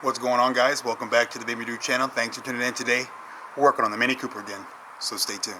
What's going on, guys? Welcome back to the Baby Dude channel. Thanks for tuning in today. We're working on the Mini Cooper again, so stay tuned.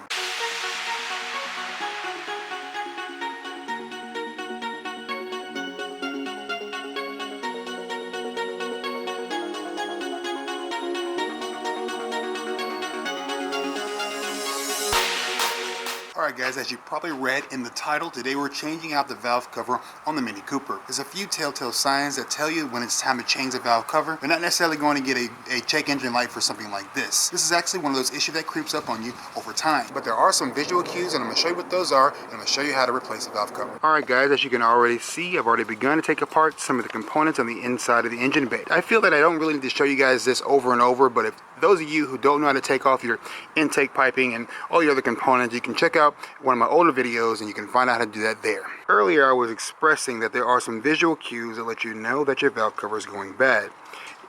Alright guys, as you probably read in the title, today we're changing out the valve cover on the Mini Cooper. There's a few telltale signs that tell you when it's time to change the valve cover. You're not necessarily going to get a check engine light for something like this. This is actually one of those issues that creeps up on you over time. But there are some visual cues, and I'm going to show you what those are, and I'm going to show you how to replace the valve cover. Alright guys, as you can already see, I've already begun to take apart some of the components on the inside of the engine bay. I feel that I don't really need to show you guys this over and over, but if those of you who don't know how to take off your intake piping and all your other components, you can check out one of my older videos and you can find out how to do that there. Earlier I was expressing that there are some visual cues that let you know that your valve cover is going bad.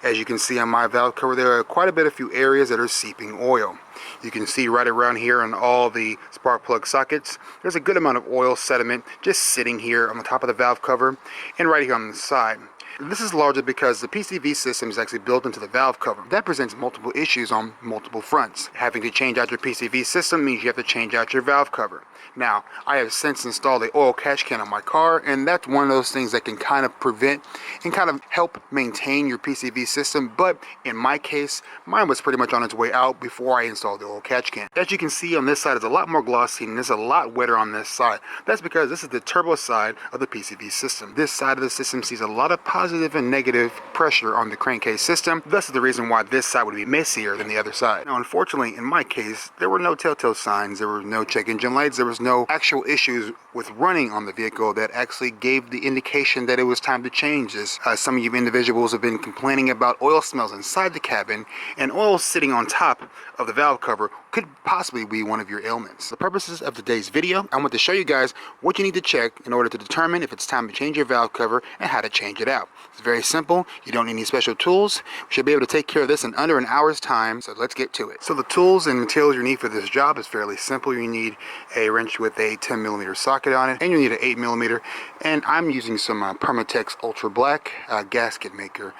As you can see on my valve cover, there are quite a few areas that are seeping oil. You can see right around here on all the spark plug sockets, there's a good amount of oil sediment just sitting here on the top of the valve cover and right here on the side. This is largely because the PCV system is actually built into the valve cover. That presents multiple issues on multiple fronts. Having to change out your PCV system means you have to change out your valve cover. Now, I have since installed an oil catch can on my car, and that's one of those things that can kind of prevent and kind of help maintain your PCV system, but in my case, mine was pretty much on its way out before I installed the oil catch can. As you can see on this side, it's a lot more glossy and it's a lot wetter on this side. That's because this is the turbo side of the PCV system. This side of the system sees a lot of positive and negative pressure on the crankcase system. Thus is the reason why this side would be messier than the other side. Now, unfortunately, in my case, there were no telltale signs. There were no check engine lights. There was no actual issues with running on the vehicle that actually gave the indication that it was time to change this. Some of you individuals have been complaining about oil smells inside the cabin, and oil sitting on top of the valve cover could possibly be one of your ailments. For the purposes of today's video, I want to show you guys what you need to check in order to determine if it's time to change your valve cover and how to change it out. It's very simple. You don't need any special tools. We should be able to take care of this in under an hour's time, so let's get to it. So the tools and materials you need for this job is fairly simple. You need a wrench with a 10mm socket on it, and you need an 8mm, and I'm using some Permatex Ultra Black gasket maker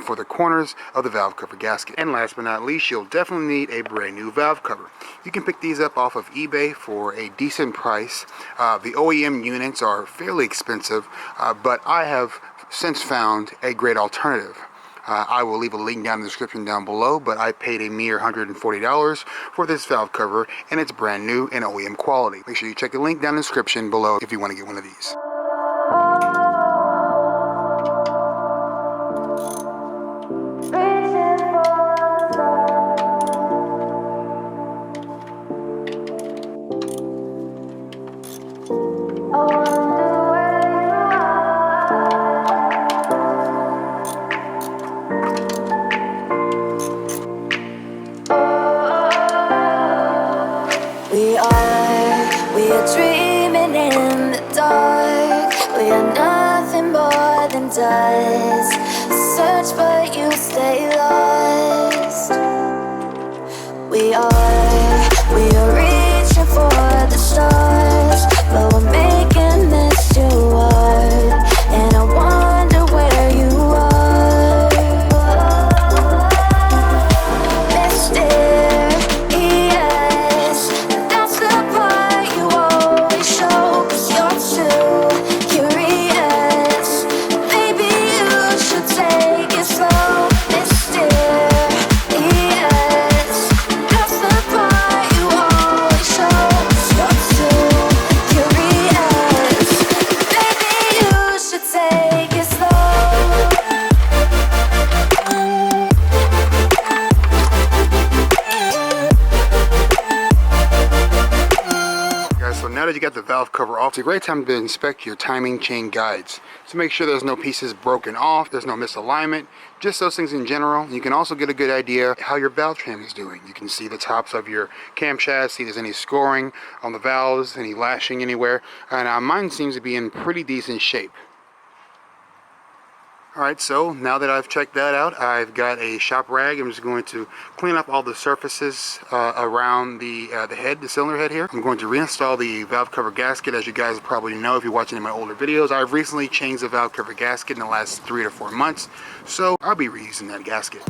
for the corners of the valve cover gasket. And last but not least, you'll definitely need a brand new valve cover. You can pick these up off of eBay for a decent price. The OEM units are fairly expensive, but I have since found a great alternative. I will leave a link down in the description down below, but I paid a mere $140 for this valve cover, and it's brand new and OEM quality. Make sure you check the link down in the description below if you want to get one of these. We are dreaming in the dark. We are nothing more than dust. Search but you stay lost. We are reaching for the stars, but we're making this too hard. And I wonder where you are. Mysterious, that's the part you always show, 'cause you're too curious. Maybe you should take it slow. Mysterious, that's the part you always show, 'cause you're too curious. Maybe you should take it slow. So now that you got the valve cover off, it's a great time to inspect your timing chain guides. So make sure there's no pieces broken off, there's no misalignment, just those things in general. You can also get a good idea how your valve trim is doing. You can see the tops of your camshafts, see if there's any scoring on the valves, any lashing anywhere. And mine seems to be in pretty decent shape. Alright, so now that I've checked that out, I've got a shop rag. I'm just going to clean up all the surfaces around the head, the cylinder head here. I'm going to reinstall the valve cover gasket. As you guys probably know if you're watching any of my older videos, I've recently changed the valve cover gasket in the last 3 to 4 months, so I'll be reusing that gasket.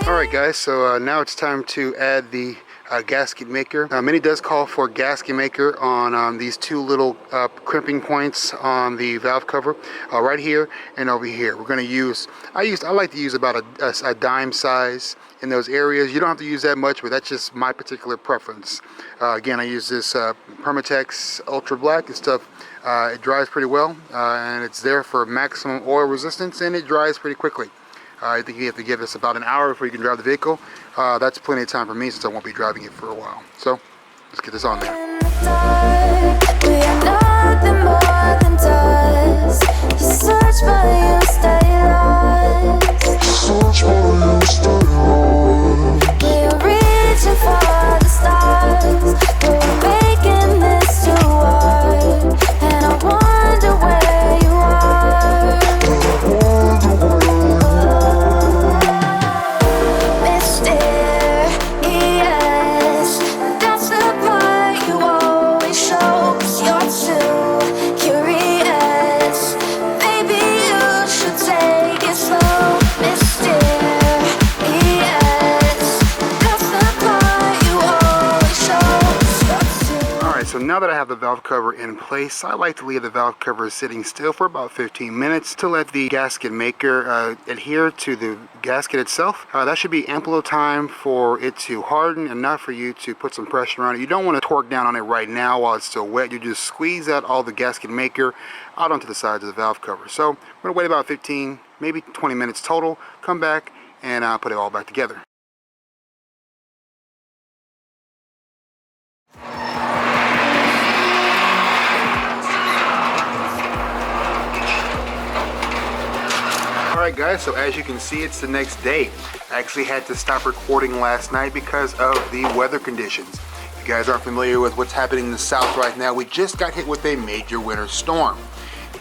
Alright guys, so now it's time to add the gasket maker. Mini does call for gasket maker on these 2 little crimping points on the valve cover, right here and over here. We're going to use, I like to use about a dime size in those areas. You don't have to use that much, but that's just my particular preference. Again, I use this Permatex Ultra Black. This stuff, it dries pretty well, and it's there for maximum oil resistance, and it dries pretty quickly. I think you have to give this about an hour before you can drive the vehicle. That's plenty of time for me since I won't be driving it for a while. So let's get this on there. We are nothing more than dust. You search but you stay lost. We're reaching for the stars, but we're making this too hard. And I wonder where you are. So now that I have the valve cover in place, I like to leave the valve cover sitting still for about 15 minutes to let the gasket maker adhere to the gasket itself. That should be ample time for it to harden, enough for you to put some pressure on it. You don't want to torque down on it right now while it's still wet. You just squeeze out all the gasket maker out onto the sides of the valve cover. So I'm going to wait about 15, maybe 20 minutes total, come back and put it all back together. Alright guys, so as you can see, it's the next day. I actually had to stop recording last night because of the weather conditions. If you guys aren't familiar with what's happening in the south right now, we just got hit with a major winter storm.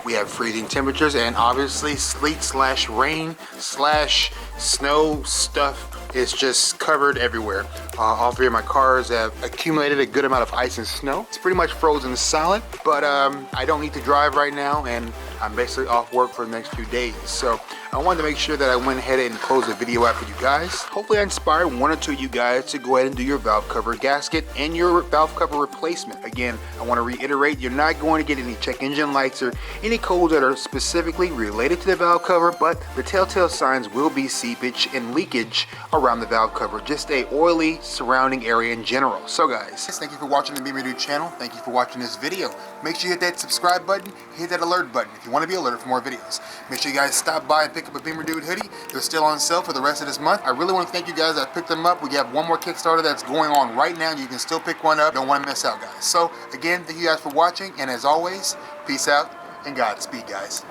We have freezing temperatures and obviously sleet slash rain slash snow stuff is just covered everywhere. All 3 of my cars have accumulated a good amount of ice and snow. It's pretty much frozen solid, but I don't need to drive right now and I'm basically off work for the next few days. So I wanted to make sure that I went ahead and closed the video out for you guys. Hopefully I inspired 1 or 2 of you guys to go ahead and do your valve cover gasket and your valve cover replacement. Again, I want to reiterate, you're not going to get any check engine lights or any codes that are specifically related to the valve cover, but the telltale signs will be seepage and leakage around the valve cover, just a oily surrounding area in general. So guys, thank you for watching the Beamer Dude channel. Thank you for watching this video. Make sure you hit that subscribe button, hit that alert button if you want to be alerted for more videos. Make sure you guys stop by and pick up a Beamer Dude hoodie. They're still on sale for the rest of this month. I really want to thank you guys that picked them up. We have 1 more Kickstarter that's going on right now. You can still pick one up. Don't want to miss out, guys. So again, thank you guys for watching, and as always, peace out and Godspeed, guys.